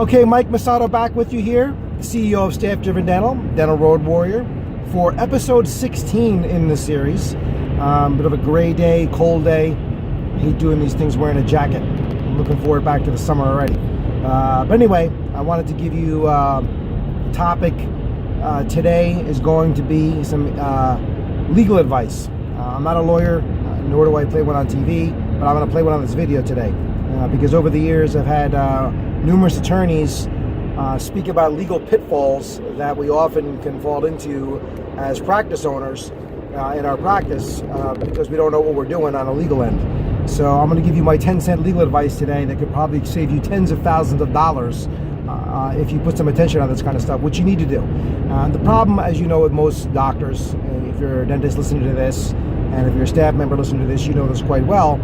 Okay, Mike Masato back with you here, CEO of Staff Driven Dental, Dental Road Warrior, for episode 16 in the series. Bit of a gray day, cold day. I hate doing these things wearing a jacket. I'm looking forward back to the summer already. But anyway, I wanted to give you a topic. Today is going to be some legal advice. I'm not a lawyer, nor do I play one on TV, but I'm going to play one on this video today. Because over the years I've had numerous attorneys speak about legal pitfalls that we often can fall into as practice owners in our practice because we don't know what we're doing on a legal end. So I'm going to give you my 10-cent legal advice today that could probably save you tens of thousands of dollars if you put some attention on this kind of stuff, which you need to do. The problem, as you know, with most doctors, if you're a dentist listening to this, and if you're a staff member listening to this, you know this quite well,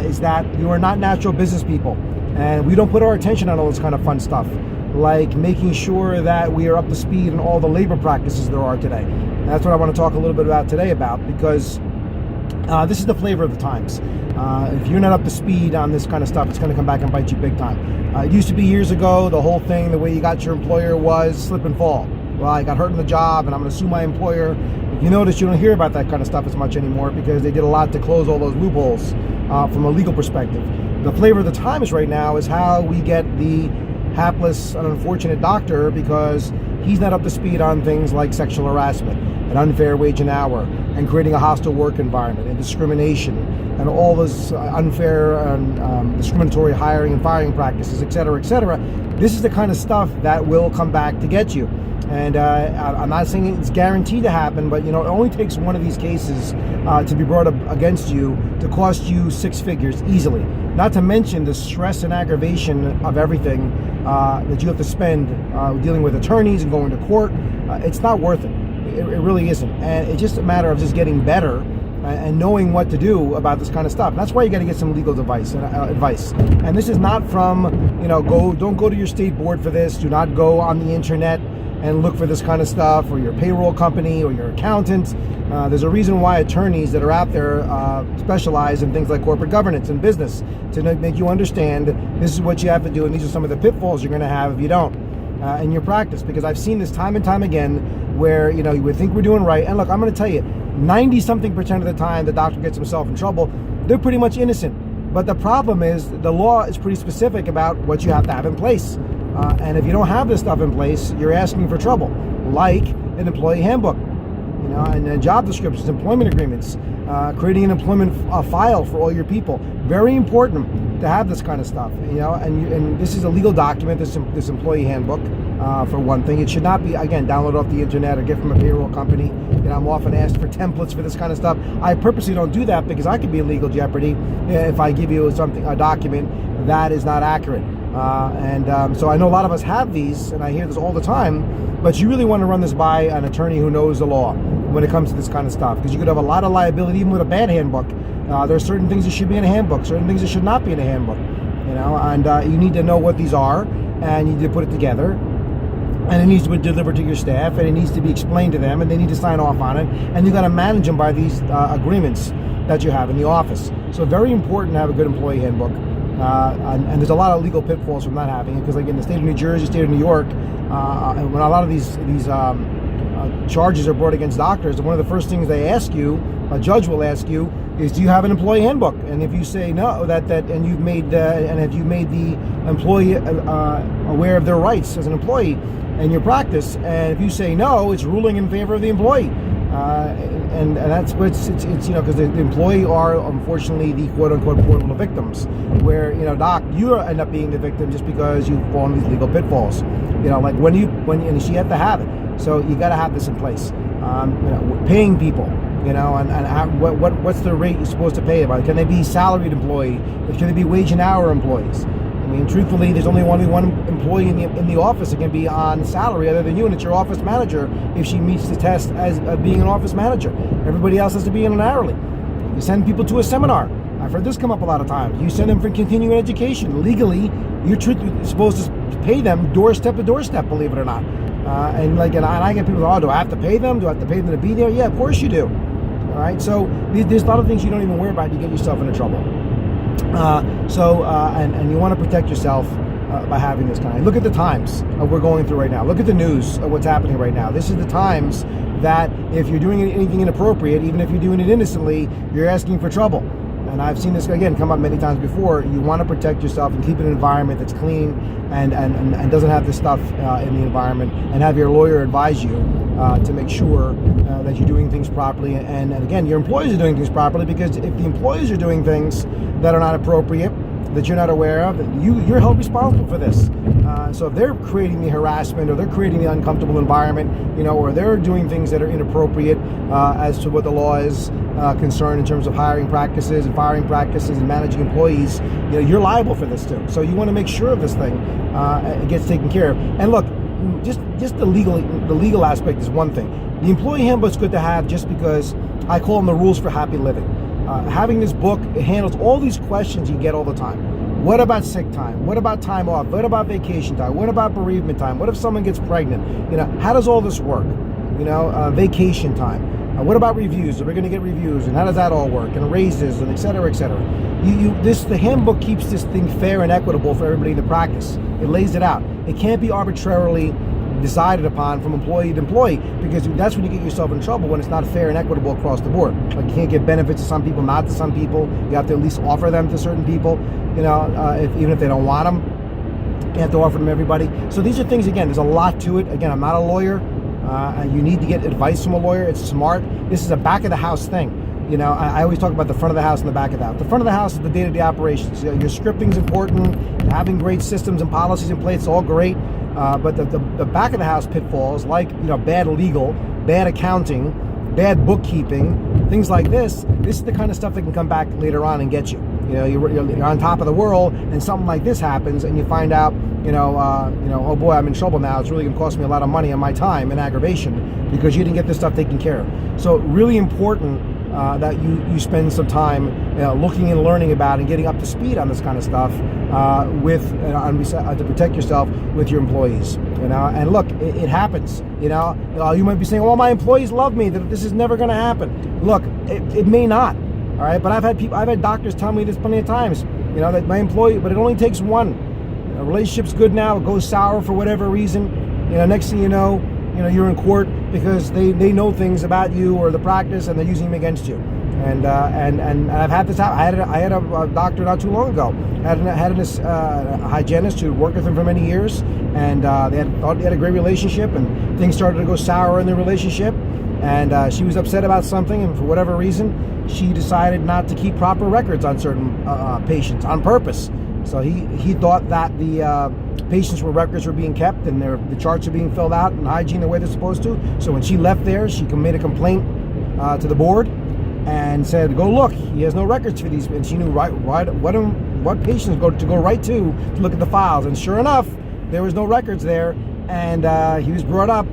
is that you are not natural business people. And we don't put our attention on all this kind of fun stuff, like making sure that we are up to speed in all the labor practices there are today. And that's what I want to talk a little bit about today because this is the flavor of the times. If you're not up to speed on this kind of stuff, it's going to come back and bite you big time. It used to be years ago, the whole thing, the way you got your employer was slip and fall. Well, I got hurt in the job and I'm going to sue my employer. If you notice, you don't hear about that kind of stuff as much anymore because they did a lot to close all those loopholes from a legal perspective. The flavor of the times right now is how we get the hapless and unfortunate doctor because he's not up to speed on things like sexual harassment and unfair wage and hour and creating a hostile work environment and discrimination and all those unfair and discriminatory hiring and firing practices, et cetera, et cetera. This is the kind of stuff that will come back to get you. And I'm not saying it's guaranteed to happen, but it only takes one of these cases to be brought up against you to cost you six figures easily. Not to mention the stress and aggravation of everything that you have to spend dealing with attorneys and going to court. It's not worth it. It really isn't. And it's just a matter of just getting better and knowing what to do about this kind of stuff. And that's why you got to get some legal advice. And this is not from, don't go to your state board for this. Do not go on the internet and look for this kind of stuff, or your payroll company or your accountant. There's a reason why attorneys that are out there specialize in things like corporate governance and business to make you understand this is what you have to do and these are some of the pitfalls you're going to have if you don't in your practice. Because I've seen this time and time again where you would think we're doing right, and look, I'm going to tell you, 90-something% of the time the doctor gets himself in trouble, they're pretty much innocent. But the problem is the law is pretty specific about what you have to have in place. And if you don't have this stuff in place, you're asking for trouble, like an employee handbook, and job descriptions, employment agreements, creating an employment file for all your people. Very important to have this kind of stuff, and this is a legal document, this employee handbook, for one thing. It should not be, again, downloaded off the internet or get from a payroll company. I'm often asked for templates for this kind of stuff. I purposely don't do that because I could be in legal jeopardy if I give you a document that is not accurate. So I know a lot of us have these, and I hear this all the time, but you really want to run this by an attorney who knows the law when it comes to this kind of stuff, because you could have a lot of liability even with a bad handbook. There are certain things that should be in a handbook, certain things that should not be in a handbook, and you need to know what these are, and you need to put it together, and it needs to be delivered to your staff, and it needs to be explained to them, and they need to sign off on it, and you got to manage them by these agreements that you have in the office. So very important to have a good employee handbook. And there's a lot of legal pitfalls from not having it, because like in the state of New Jersey, state of New York, when a lot of these charges are brought against doctors, one of the first things they ask you, a judge will ask you, is do you have an employee handbook? And if you say no, and you've made have you made the employee aware of their rights as an employee in your practice, and if you say no, it's ruling in favor of the employee. And that's what it's because the employee are unfortunately the quote-unquote portable victims, where doc, you end up being the victim just because you fall in these legal pitfalls. Like when you have to have it, so you got to have this in place. Paying people, and what's the rate you're supposed to pay them? Can they be salaried employee? Can they be wage and hour employees? I mean, truthfully, there's only one employee in the office that can be on salary other than you, and it's your office manager if she meets the test as being an office manager. Everybody else has to be in an hourly. You send people to a seminar. I've heard this come up a lot of times. You send them for continuing education. Legally, you're supposed to pay them doorstep to doorstep, believe it or not. And I get people, do I have to pay them? Do I have to pay them to be there? Yeah, of course you do. All right, so there's a lot of things you don't even worry about. You get yourself into trouble. And you want to protect yourself by having this kind. Look at the times we're going through right now. Look at the news of what's happening right now. This is the times that if you're doing anything inappropriate, even if you're doing it innocently, you're asking for trouble. And I've seen this, again, come up many times before. You want to protect yourself and keep it in an environment that's clean and doesn't have this stuff in the environment, and have your lawyer advise you to make sure that you're doing things properly. And again, your employees are doing things properly, because if the employees are doing things that are not appropriate, that you're not aware of, you're held responsible for this. So if they're creating the harassment, or they're creating the uncomfortable environment, or they're doing things that are inappropriate as to what the law is concerned in terms of hiring practices and firing practices and managing employees, you're liable for this too. So you want to make sure this thing gets taken care of. And look, just the legal aspect is one thing. The employee handbook's good to have, just because I call them the rules for happy living. Having this book, it handles all these questions you get all the time. What about sick time? What about time off? What about vacation time? What about bereavement time? What if someone gets pregnant? How does all this work? Vacation time. What about reviews? Are we going to get reviews? And how does that all work? And raises, and et cetera, et cetera. The handbook keeps this thing fair and equitable for everybody to practice. It lays it out. It can't be arbitrarily decided upon from employee to employee, because that's when you get yourself in trouble, when it's not fair and equitable across the board. Like, you can't give benefits to some people, not to some people. You have to at least offer them to certain people, even if they don't want them. You have to offer them to everybody. So these are things, again, there's a lot to it. Again, I'm not a lawyer. You need to get advice from a lawyer. It's smart. This is a back of the house thing. I always talk about the front of the house and the back of the house. The front of the house is the day-to-day operations. Your scripting's important. Having great systems and policies in place is all great. But the back of the house pitfalls, like bad legal, bad accounting, bad bookkeeping, things like this is the kind of stuff that can come back later on and get you. You're on top of the world, and something like this happens, and you find out, oh boy, I'm in trouble now. It's really going to cost me a lot of money and my time and aggravation, because you didn't get this stuff taken care of. So really important that you spend some time looking and learning about and getting up to speed on this kind of stuff to protect yourself with your employees. And look, it happens. You might be saying, well, my employees love me, that this is never going to happen. Look, it may not. All right, but I've had doctors tell me this plenty of times. That my employee, but it only takes one. A relationship's good now, it goes sour for whatever reason. Next thing you know, you're in court because they know things about you or the practice, and they're using them against you. And I've had this happen. I had a doctor not too long ago. I had a hygienist who worked with him for many years, and they had a great relationship, and things started to go sour in the relationship. And she was upset about something, and for whatever reason, she decided not to keep proper records on certain patients on purpose. So he thought that the patients' records were being kept, and the charts are being filled out and hygiene the way they're supposed to. So when she left there, she made a complaint to the board and said, "Go look, he has no records for these." And she knew what patients to go right to look at the files. And sure enough, there was no records there, and he was brought up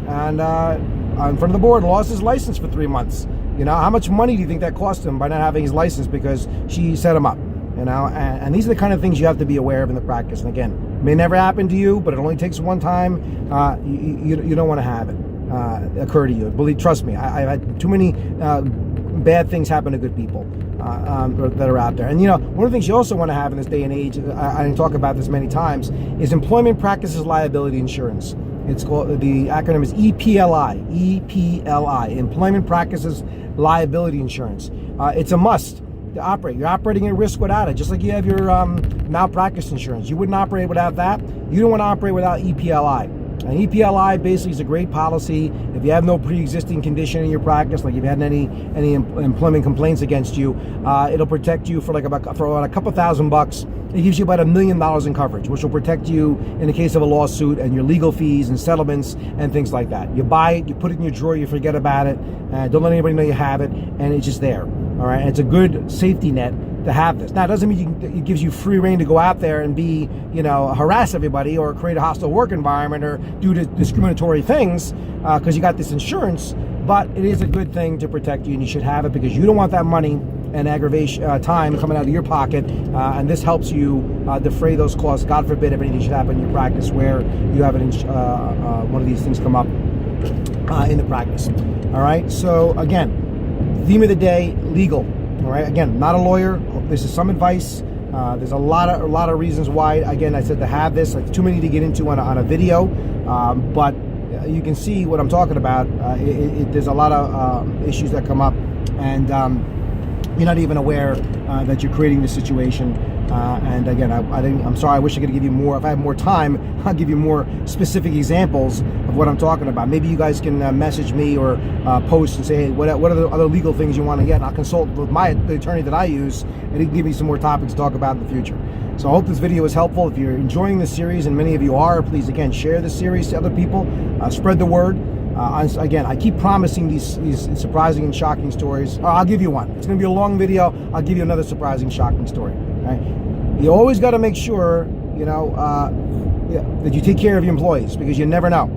and in front of the board, lost his license for 3 months. How much money do you think that cost him by not having his license because she set him up? And these are the kind of things you have to be aware of in the practice. And again, it may never happen to you, but it only takes one time. You don't want to have it occur to you. Trust me, I've had too many bad things happen to good people that are out there. And one of the things you also want to have in this day and age, I talk about this many times, is employment practices liability insurance. It's called, the acronym is EPLI, Employment Practices Liability Insurance. It's a must to operate. You're operating at risk without it, just like you have your malpractice insurance. You wouldn't operate without that. You don't want to operate without EPLI. And EPLI basically is a great policy. If you have no pre-existing condition in your practice, like if you had any employment complaints against you, it'll protect you for about a couple $1,000. It gives you about $1 million in coverage, which will protect you in the case of a lawsuit and your legal fees and settlements and things like that. You buy it, you put it in your drawer, you forget about it, don't let anybody know you have it, and it's just there. All right, and it's a good safety net to have this. Now, it doesn't mean it gives you free reign to go out there and be, harass everybody or create a hostile work environment or do discriminatory things because you got this insurance, but it is a good thing to protect you, and you should have it because you don't want that money and aggravation time coming out of your pocket, and this helps you defray those costs. God forbid if anything should happen in your practice where you have one of these things come up in the practice. All right, so again, theme of the day, legal. All right, again, not a lawyer. This is some advice There's a lot of reasons why. Again, I said to have this, like, too many to get into on a video, but you can see what I'm talking about. There's a lot of issues that come up, and you're not even aware that you're creating this situation. And again, I'm sorry, I wish I could give you more. If I have more time, I'll give you more specific examples of what I'm talking about. Maybe you guys can message me or post and say, hey, what are the other legal things you want to get? And I'll consult with the attorney that I use, and he can give me some more topics to talk about in the future. So I hope this video is helpful. If you're enjoying this series, and many of you are, please, again, share this series to other people. Spread the word. Again, I keep promising these surprising and shocking stories. I'll give you one. It's going to be a long video. I'll give you another surprising, shocking story. Right? You always got to make sure, that you take care of your employees, because you never know.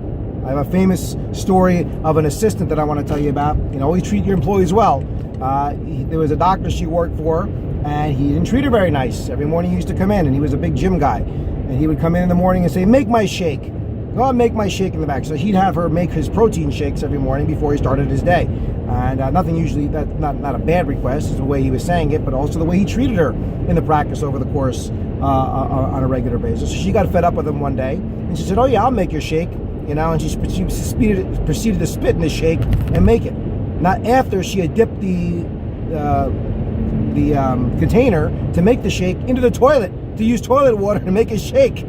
I have a famous story of an assistant that I want to tell you about. Always treat your employees well. There was a doctor she worked for, and he didn't treat her very nice. Every morning he used to come in, and he was a big gym guy. And he would come in the morning and say, make my shake. Go and make my shake in the back. So he'd have her make his protein shakes every morning before he started his day. And nothing usually, that's not a bad request, is the way he was saying it, but also the way he treated her in the practice over the course on a regular basis. So she got fed up with him one day, and she said, oh yeah, I'll make your shake. And she proceeded to spit in the shake and make it. Not after she had dipped the container to make the shake into the toilet to use toilet water to make his shake.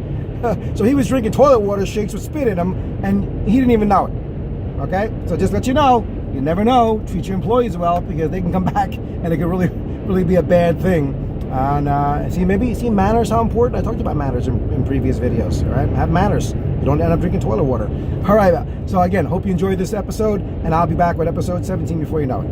So he was drinking toilet water shakes with spit in them, and he didn't even know it. Okay? So just let you know, you never know. Treat your employees well, because they can come back and it can really be a bad thing. And see manners, how important. I talked about manners in previous videos. All right? Have manners. You don't end up drinking toilet water. All right. So again, hope you enjoyed this episode, and I'll be back with episode 17 before you know it.